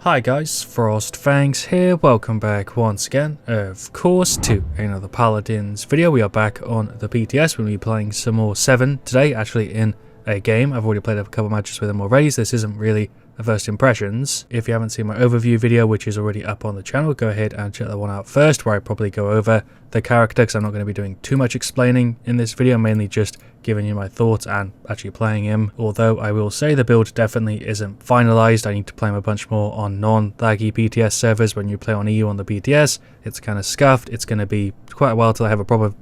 Hi guys, FrostFangs here, welcome back once again, of course, to another Paladins video. We are back on the PTS, we'll be playing some more VII today, actually in a game. I've already played a couple matches with them already, so this isn't really a first impressions. If you haven't seen my overview video, which is already up on the channel, go ahead and check that one out first, where I probably go over the character, because I'm not going to be doing too much explaining in this video, mainly just giving you my thoughts and actually playing him. Although I will say the build definitely isn't finalized. I need to play him a bunch more on non-laggy PTS servers. When you play on EU on the PTS, it's kind of scuffed. It's going to be quite a while till I have a proper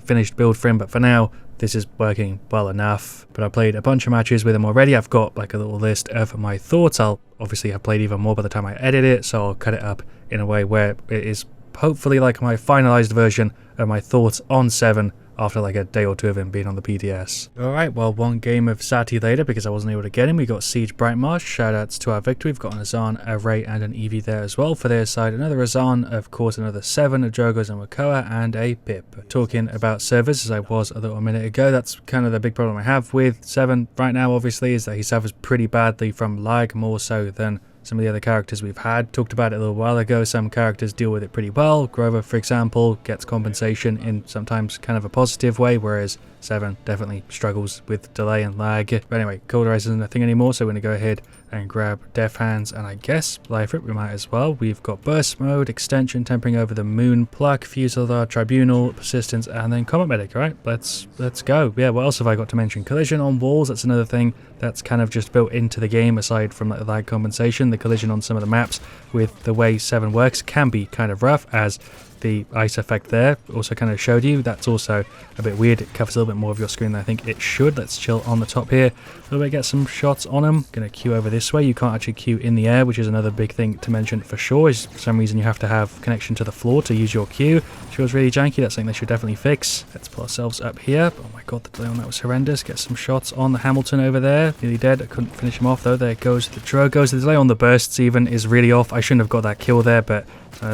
finished build for him, but for now this is working well enough. But I played a bunch of matches with him already. I've got like a little list of my thoughts. I'll obviously have played even more by the time I edit it, so I'll cut it up in a way where it is hopefully like my finalized version of my thoughts on VII after like a day or two of him being on the PTS. Alright, well, one game of Sati later because I wasn't able to get him. We got Siege Brightmarsh, shoutouts to our victory. We've got an Azan, a Ray and an Eevee there as well. For their side, another Azan, of course another 7, a Jogos and Wakoa, and a Pip. Talking about servers, as I was a little minute ago, that's kind of the big problem I have with VII right now, obviously, is that he suffers pretty badly from lag, more so than some of the other characters we've had. Talked about it a little while ago. Some characters deal with it pretty well. Grover, for example, gets compensation in sometimes kind of a positive way, whereas VII definitely struggles with delay and lag. But anyway, Colderize isn't a thing anymore, so we're going to go ahead and grab Death Hands, and I guess Life Rip we might as well. We've got Burst Mode, Extension, Tempering Over the Moon, Pluck, Fusilier, Tribunal, Persistence, and then Combat Medic. Alright, let's go. Yeah, what else have I got to mention? Collision on walls, that's another thing that's kind of just built into the game, aside from like the lag compensation. The collision on some of the maps with the way VII works can be kind of rough, as the ice effect there also kind of showed you. That's also a bit weird. It covers a little bit more of your screen than I think it should. Let's chill on the top here a little bit, get some shots on him. Gonna queue over this way. You can't actually queue in the air, which is another big thing to mention for sure, is for some reason you have to have connection to the floor to use your queue. Feels really janky. That's something they should definitely fix. Let's pull ourselves up here. Oh my god, the delay on that was horrendous. Get some shots on the Hamilton over there. Nearly dead. I couldn't finish him off though. There goes the Drogos. The delay on the bursts even is really off. I shouldn't have got that kill there, but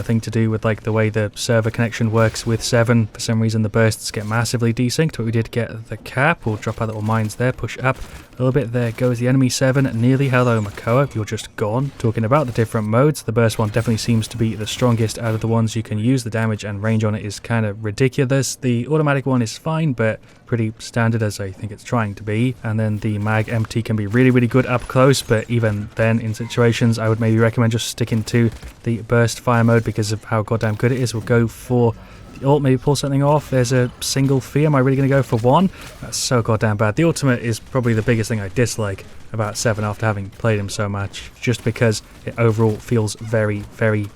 thing to do with like the way the server connection works with VII. For some reason the bursts get massively desynced, but we did get the cap. We'll drop our little mines there, push up a little bit. There goes the enemy 7. Nearly. Hello Makoa, you're just gone. Talking about the different modes, the burst one definitely seems to be the strongest out of the ones you can use. The damage and range on it is kind of ridiculous. The automatic one is fine, but pretty standard as I think it's trying to be. And then the mag empty can be really good up close, but even then in situations I would maybe recommend just sticking to the burst fire mode because of how goddamn good it is. We'll go for the ult, maybe pull something off. There's a single fear. Am I really going to go for one? That's so goddamn bad. The ultimate is probably the biggest thing I dislike about VII after having played him so much, just because it overall feels very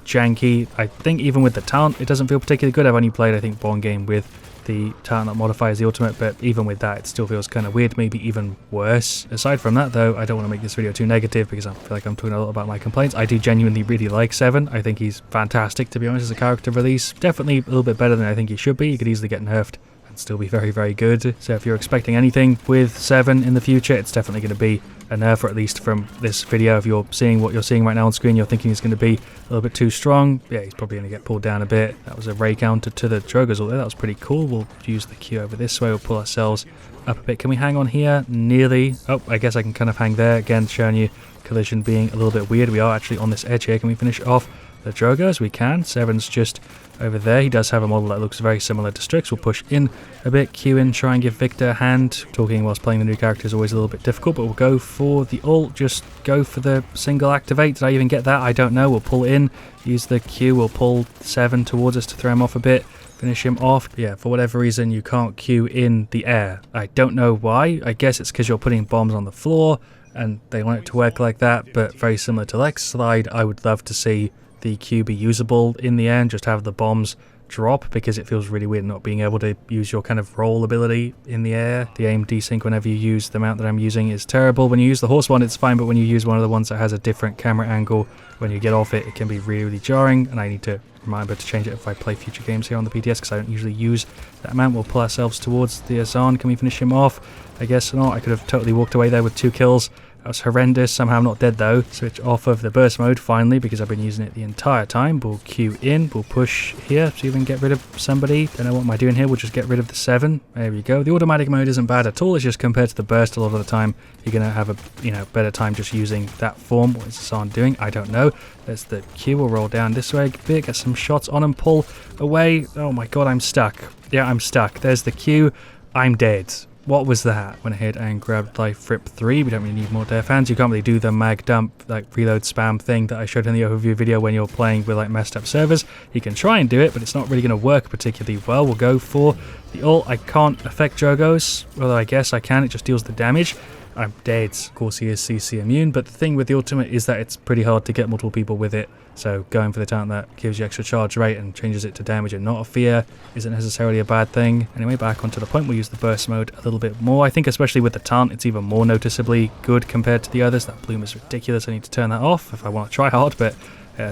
janky. I think even with the talent it doesn't feel particularly good. I've only played I think one game with the talent that modifies the ultimate, but even with that it still feels kind of weird, maybe even worse. Aside from that though, I don't want to make this video too negative because I feel like I'm talking a lot about my complaints. I do genuinely really like VII. I think he's fantastic, to be honest, as a character release. Definitely a little bit better than I think he should be. He could easily get nerfed and still be very good. So if you're expecting anything with VII in the future, it's definitely going to be a nerf, or at least from this video. If you're seeing what you're seeing right now on screen, you're thinking he's going to be a little bit too strong. Yeah, he's probably going to get pulled down a bit. That was a Ray counter to the Drogos there. That was pretty cool. We'll use the queue over this way. We'll pull ourselves up a bit. Can we hang on here? Nearly. Oh, I guess I can kind of hang there. Again, showing you collision being a little bit weird. We are actually on this edge here. Can we finish off the Drogos? We can. VII's just over there. He does have a model that looks very similar to Strix. We'll push in a bit, queue in, try and give Victor a hand. Talking whilst playing the new character is always a little bit difficult, but we'll go for the ult, just go for the single activate. Did I even get that? I don't know. We'll pull in, use the Q, we'll pull 7 towards us to throw him off a bit, finish him off. Yeah, for whatever reason you can't queue in the air. I don't know why. I guess it's because you're putting bombs on the floor and they want it to work like that, but very similar to Lex Slide, I would love to see the Q be usable in the air and just have the bombs drop, because it feels really weird not being able to use your kind of roll ability in the air. The aim desync whenever you use the mount that I'm using is terrible. When you use the horse one it's fine, but when you use one of the ones that has a different camera angle, when you get off it, it can be really jarring, and I need to remember to change it if I play future games here on the PTS because I don't usually use that mount. We'll pull ourselves towards the Azan. Can we finish him off? I guess not. I could have totally walked away there with 2 kills That was horrendous. Somehow I'm not dead though. Switch off of the burst mode finally because I've been using it the entire time. We'll queue in. We'll push here so we can get rid of somebody. Don't know what am I doing here. We'll just get rid of the 7. There we go. The automatic mode isn't bad at all. It's just compared to the burst a lot of the time, you're going to have a better time just using that form. What is this on doing? I don't know. There's the Q. We'll roll down this way a bit, get some shots on and pull away. Oh my god, I'm stuck. Yeah, I'm stuck. There's the Q. I'm dead. What was that? Went ahead and grabbed life rip 3. We don't really need more death hands. You can't really do the mag dump, like reload spam thing that I showed in the overview video when you're playing with like messed up servers. You can try and do it, but it's not really going to work particularly well. We'll go for the ult. I can't affect Jogos, although I guess I can. It just deals the damage. I'm dead. Of course he is CC immune, but the thing with the ultimate is that it's pretty hard to get multiple people with it. So going for the talent that gives you extra charge rate and changes it to damage and not a fear isn't necessarily a bad thing. Anyway, back onto the point, we'll use the burst mode a little bit more. I think especially with the talent, it's even more noticeably good compared to the others. That bloom is ridiculous. I need to turn that off if I want to try hard, but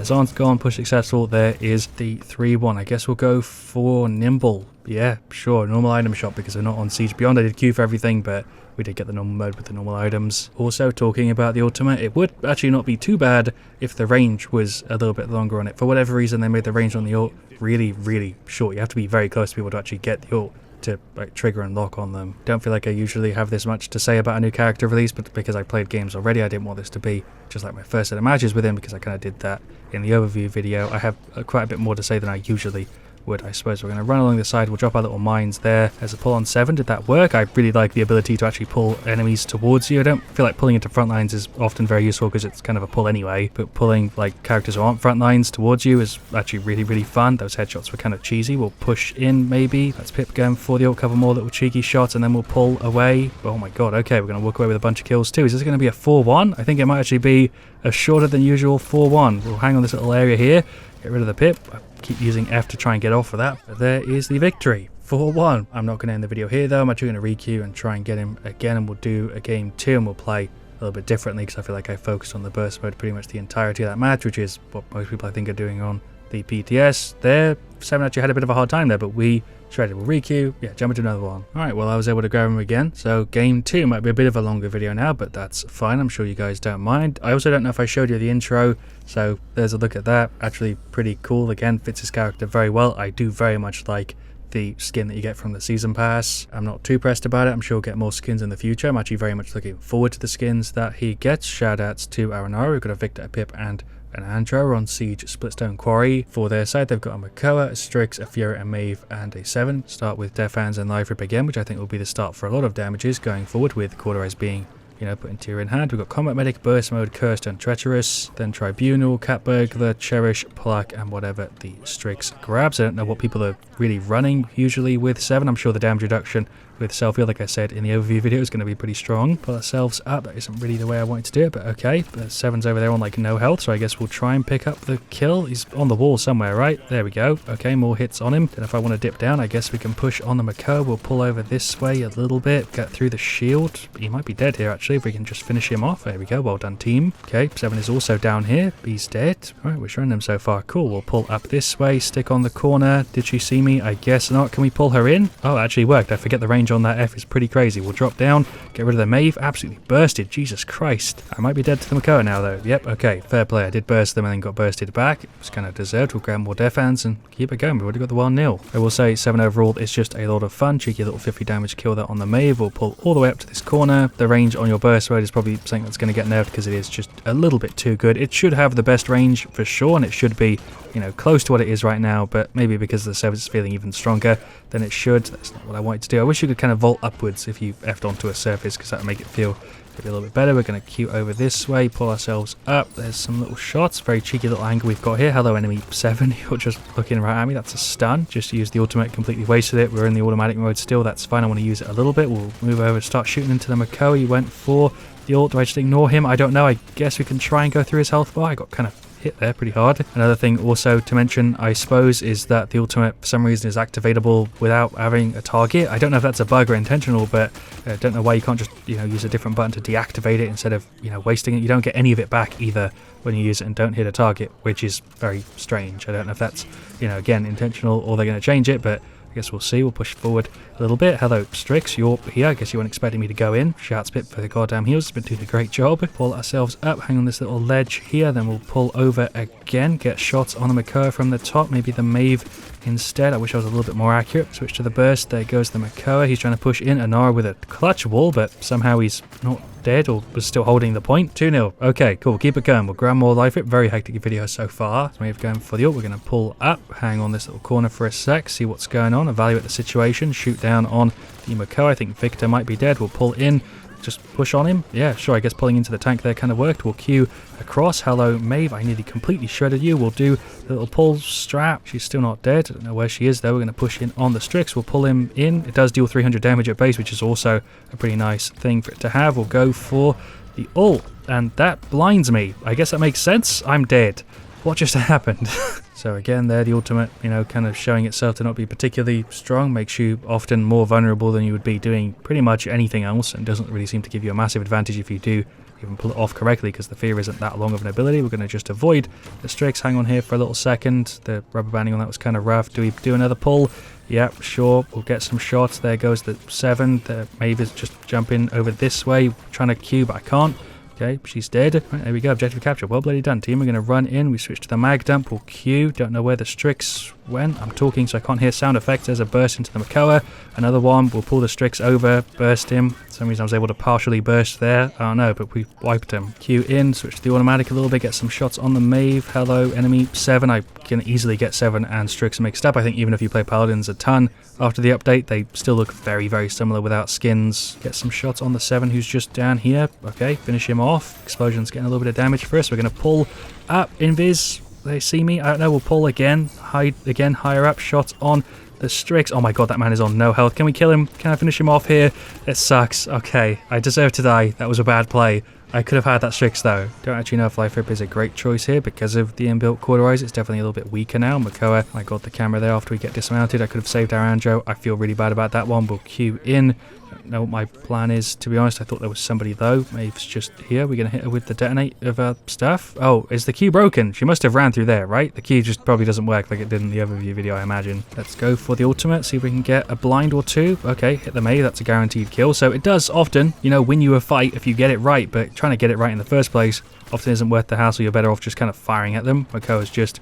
Zon's gone, push successful. There is the 3-1. I guess we'll go for Nimble. Yeah, sure, normal item shop because we're not on Siege Beyond. I did queue for everything, but we did get the normal mode with the normal items. Also, talking about the ultimate, it would actually not be too bad if the range was a little bit longer on it. For whatever reason, they made the range on the ult really, really short. You have to be very close to people to actually get the ult to like trigger and lock on them. Don't feel like I usually have this much to say about a new character release, but because I played games already, I didn't want this to be just like my first set of matches with him because I kind of did that in the overview video. I have quite a bit more to say than I usually would. I suppose we're going to run along the side. We'll drop our little mines there. There's a pull on 7. Did that work? I really like the ability to actually pull enemies towards you. I don't feel like pulling into front lines is often very useful because it's kind of a pull anyway, but pulling like characters who aren't front lines towards you is actually really, really fun. Those headshots were kind of cheesy. We'll push in maybe. That's Pip going for the ult, couple more little cheeky shots, and then we'll pull away. Oh my god, okay, we're going to walk away with a bunch of kills too. Is this going to be a 4-1? I think it might actually be a shorter than usual 4-1. We'll hang on this little area here, get rid of the Pip. Keep using F to try and get off of that, but there is the victory. 4-1. I'm not going to end the video here though. I'm actually going to re-queue and try and get him again, and we'll do a game 2 and we'll play a little bit differently because I feel like I focused on the burst mode pretty much the entirety of that match, which is what most people I think are doing on the PTS. There, 7 actually had a bit of a hard time there, but we shredded. We'll re-queue, yeah, jump into another one. Alright, well I was able to grab him again, so game 2 might be a bit of a longer video now, but that's fine. I'm sure you guys don't mind. I also don't know if I showed you the intro, so there's a look at that. Actually pretty cool. Again, fits his character very well. I do very much like the skin that you get from the season pass. I'm not too pressed about it. I'm sure we'll get more skins in the future. I'm actually very much looking forward to the skins that he gets. Shout outs to Aranara. We've got a Victor, a Pip, and an Andro on Siege Splitstone Quarry. For their side, they've got a Makoa, a Strix, a Fury, a Maeve, and a 7. Start with Death Hands and Life Rip again, which I think will be the start for a lot of damages going forward, with Cauterize being, you know, put into your in hand. We've got Combat Medic, Burst Mode, Cursed, and Treacherous. Then Tribunal, Cat Burglar, Cherish, Pluck, and whatever the Strix grabs. I don't know what people are really running usually with 7. I'm sure the damage reduction with Selfie, like I said in the overview video, is going to be pretty strong. Pull ourselves up. That isn't really the way I wanted to do it, but okay. But 7's over there on like no health, so I guess we'll try and pick up the kill. He's on the wall somewhere, right? There we go. Okay, more hits on him. Then if I want to dip down, I guess we can push on the Makoa. We'll pull over this way a little bit, get through the shield. He might be dead here actually if we can just finish him off. There we go. Well done, team. Okay, 7 is also down here. He's dead. All right, we're showing them so far. Cool. We'll pull up this way, stick on the corner. Did she see me? I guess not. Can we pull her in? Oh, it actually worked. I forget the range on that F is pretty crazy. We'll drop down, get rid of the Maeve. Absolutely bursted. Jesus Christ. I might be dead to the Makoa now though. Yep, okay. Fair play. I did burst them and then got bursted back. It was kind of deserved. We'll grab more Death Hands and keep it going. We've already got the 1-0. I will say 7 overall is just a lot of fun. Cheeky little 50 damage kill that on the Maeve. We'll pull all the way up to this corner. The range on your burst mode is probably something that's going to get nerfed because it is just a little bit too good. It should have the best range for sure, and it should be, you know, close to what it is right now, but maybe because the service is feeling even stronger than it should. That's not what I wanted to do. I wish you could kind of vault upwards if you effed onto a surface, because that would make it feel maybe a little bit better. We're going to queue over this way, pull ourselves up. There's some little shots. Very cheeky little angle we've got here. Hello, enemy 7. You're just looking right at me. That's a stun. Just used the ultimate, completely wasted it. We're in the automatic mode still. That's fine. I want to use it a little bit. We'll move over, start shooting into the Makoa. He went for the ult. Do I just ignore him? I don't know. I guess we can try and go through his health bar. I got kind of hit there pretty hard. Another thing also to mention, I suppose, is that the ultimate for some reason is activatable without having a target. I don't know if that's a bug or intentional, but I don't know why you can't just, you know, use a different button to deactivate it instead of, you know, wasting it. You don't get any of it back either when you use it and don't hit a target, which is very strange. I don't know if that's, you know, again, intentional or they're going to change it, but I guess we'll see. We'll push forward a little bit. Hello, Strix. You're here. I guess you weren't expecting me to go in. Shouts Pip for the goddamn heals. It's been doing a great job. Pull ourselves up. Hang on this little ledge here. Then we'll pull over again. Get shots on the Makoa from the top. Maybe the Maeve instead. I wish I was a little bit more accurate. Switch to the burst. There goes the Makoa. He's trying to push in Anara with a clutch wall, but somehow he's not dead or was still holding the point. 2-0. Okay, cool. Keep it going. We'll grab more life. Very hectic video so far. So Maeve going for the ult. We're going to pull up. Hang on this little corner for a sec. See what's going on. Evaluate the situation. Shoot down on the Makoa. I think Victor might be dead. We'll pull in. Just push on him. Yeah, sure. I guess pulling into the tank there kind of worked. We'll queue across. Hello, Maeve. I nearly completely shredded you. We'll do the little pull strap. She's still not dead. I don't know where she is, though. We're going to push in on the Strix. We'll pull him in. It does deal 300 damage at base, which is also a pretty nice thing for it to have. We'll go for the ult, and that blinds me. I guess that makes sense. I'm dead. What just happened? So again, there, the ultimate, kind of showing itself to not be particularly strong, makes you often more vulnerable than you would be doing pretty much anything else, and doesn't really seem to give you a massive advantage if you do even pull it off correctly, because the fear isn't that long of an ability. We're going to just avoid the Strix. Hang on here for a little second. The rubber banding on that was kind of rough. Do we do another pull? Yep, sure. We'll get some shots. There goes the 7. The Maeve is just jumping over this way, trying to queue, but I can't. Okay, she's dead. Right, there we go, objective capture. Well bloody done, team. We're going to run in. We switch to the mag dump. We'll queue. Don't know where the Strix went. I'm talking so I can't hear sound effects. There's a burst into the Makoa. Another one. We'll pull the Strix over, burst him. For some reason I was able to partially burst there. I don't know, but we wiped him. Queue in, switch to the automatic a little bit, get some shots on the Maeve. Hello, enemy 7. I can easily get 7 and Strix mixed up. I think even if you play Paladins a ton after the update, they still look very, very similar without skins. Get some shots on the 7 who's just down here. Okay, finish him off. Explosion's getting a little bit of damage for us. We're going to pull up. Invis, they see me? I don't know. We'll pull again. Hide again. Higher up. Shots on the Strix. Oh my god, that man is on no health. Can we kill him? Can I finish him off here? It sucks. Okay, I deserve to die. That was a bad play. I could have had that Strix though. Don't actually know if Life Rip is a great choice here because of the inbuilt cauterize. It's definitely a little bit weaker now. Makoa, I got the camera there after we get dismounted. I could have saved our Anjo. I feel really bad about that one. We'll queue in. Don't know what my plan is, to be honest. I thought there was somebody though. Maeve's just here. We're going to hit her with the detonate of our stuff. Oh, is the queue broken? She must have ran through there, right? The queue just probably doesn't work like it did in the overview video, I imagine. Let's go for the ultimate, see if we can get a blind or two. Okay, hit the Maeve. That's a guaranteed kill. So it does often, win you a fight if you get it right, but trying to get it right in the first place often isn't worth the hassle. You're better off just kind of firing at them. Makoa's just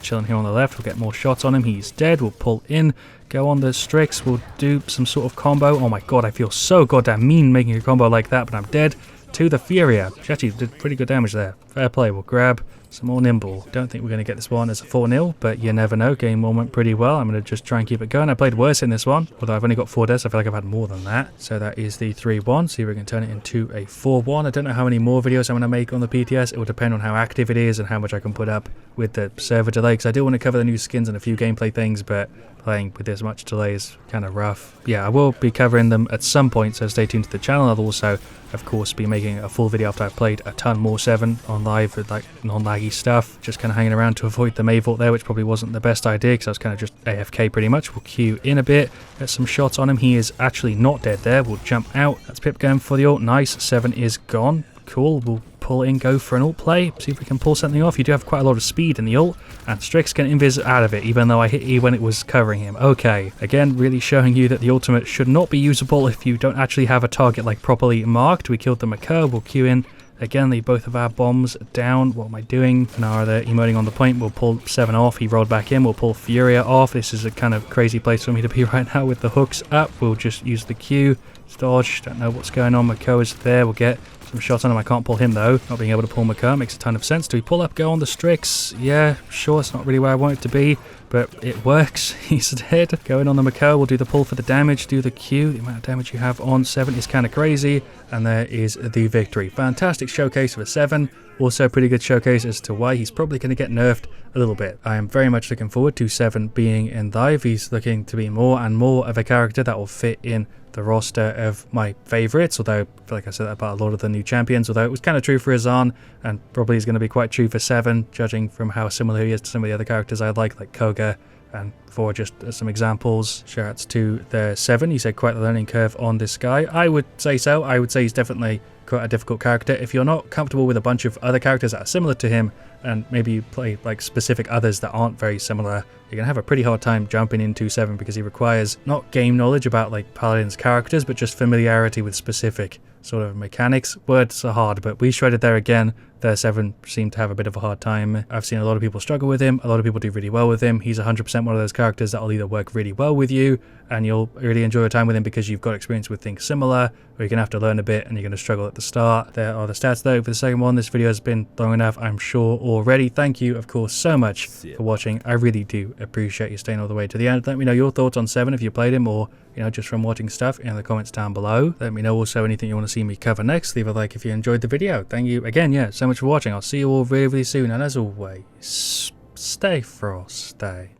chilling here on the left. We'll get more shots on him. He's dead. We'll pull in. Go on the Strix. We'll do some sort of combo. Oh my god, I feel so goddamn mean making a combo like that, but I'm dead to the Furia. She actually did pretty good damage there. Fair play. We'll grab some more nimble. Don't think we're going to get this one as a 4-0, but you never know. Game 1 went pretty well. I'm going to just try and keep it going. I played worse in this one, although I've only got 4 deaths. I feel like I've had more than that. So that is the 3-1. See if we can turn it into a 4-1. I don't know how many more videos I'm going to make on the PTS. It will depend on how active it is and how much I can put up with the server delay, because I do want to cover the new skins and a few gameplay things, but playing with this much delay is kind of rough. Yeah, I will be covering them at some point, so stay tuned to the channel. I'll also, of course, be making a full video after I've played a ton more 7 on live with like non-laggy stuff. Just kind of hanging around to avoid the Maeve ult there, which probably wasn't the best idea because I was kind of just AFK pretty much. We'll queue in a bit, get some shots on him. He is actually not dead there. We'll jump out. That's Pip going for the ult. Nice. 7 is gone. Cool. We'll pull in, go for an ult play, see if we can pull something off. You do have quite a lot of speed in the ult, and Strix can invis out of it, even though I hit E when it was covering him. Okay, again, really showing you that the ultimate should not be usable if you don't actually have a target like properly marked. We killed the Makoa. We'll queue in. Again, leave both of our bombs down. What am I doing? Now they're emoting on the point. We'll pull 7 off. He rolled back in. We'll pull Furia off. This is a kind of crazy place for me to be right now with the hooks up. We'll just use the Q. Dodge. Don't know what's going on. Makoa's there. We'll get some shots on him. I can't pull him though. Not being able to pull Makoa makes a ton of sense. Do we pull up, go on the Strix? Yeah, sure. It's not really where I want it to be, but it works. He's dead. Going on the Makoa. We'll do the pull for the damage. Do the Q. The amount of damage you have on 7 is kind of crazy. And there is the victory. Fantastic showcase for 7. Also pretty good showcase as to why he's probably going to get nerfed a little bit. I am very much looking forward to 7 being in live. He's looking to be more and more of a character that will fit in the roster of my favourites, although I feel like I said that about a lot of the new champions, although it was kind of true for Azan and probably is going to be quite true for 7, judging from how similar he is to some of the other characters I like Koga And for just some examples, shoutouts to the 7. He said quite the learning curve on this guy. I would say so. I would say he's definitely quite a difficult character. If you're not comfortable with a bunch of other characters that are similar to him, and maybe you play like specific others that aren't very similar, you're gonna have a pretty hard time jumping into 7 because he requires not game knowledge about like Paladin's characters, but just familiarity with specific sort of mechanics. Words are hard, but we shredded there again. The 7 seemed to have a bit of a hard time. I've seen a lot of people struggle with him. A lot of people do really well with him. He's 100% one of those characters that will either work really well with you and you'll really enjoy your time with him because you've got experience with things similar, or you're going to have to learn a bit and you're going to struggle at the start. There are the stats though for the second one. This video has been long enough, I'm sure, already. Thank you, of course, so much for watching. I really do appreciate you staying all the way to the end. Let me know your thoughts on 7 if you played him, or just from watching stuff in the comments down below. Let me know also anything you want to see me cover next. Leave a like if you enjoyed the video. Thank you again, so much for watching. I'll see you all really, really soon, and as always, stay frosty.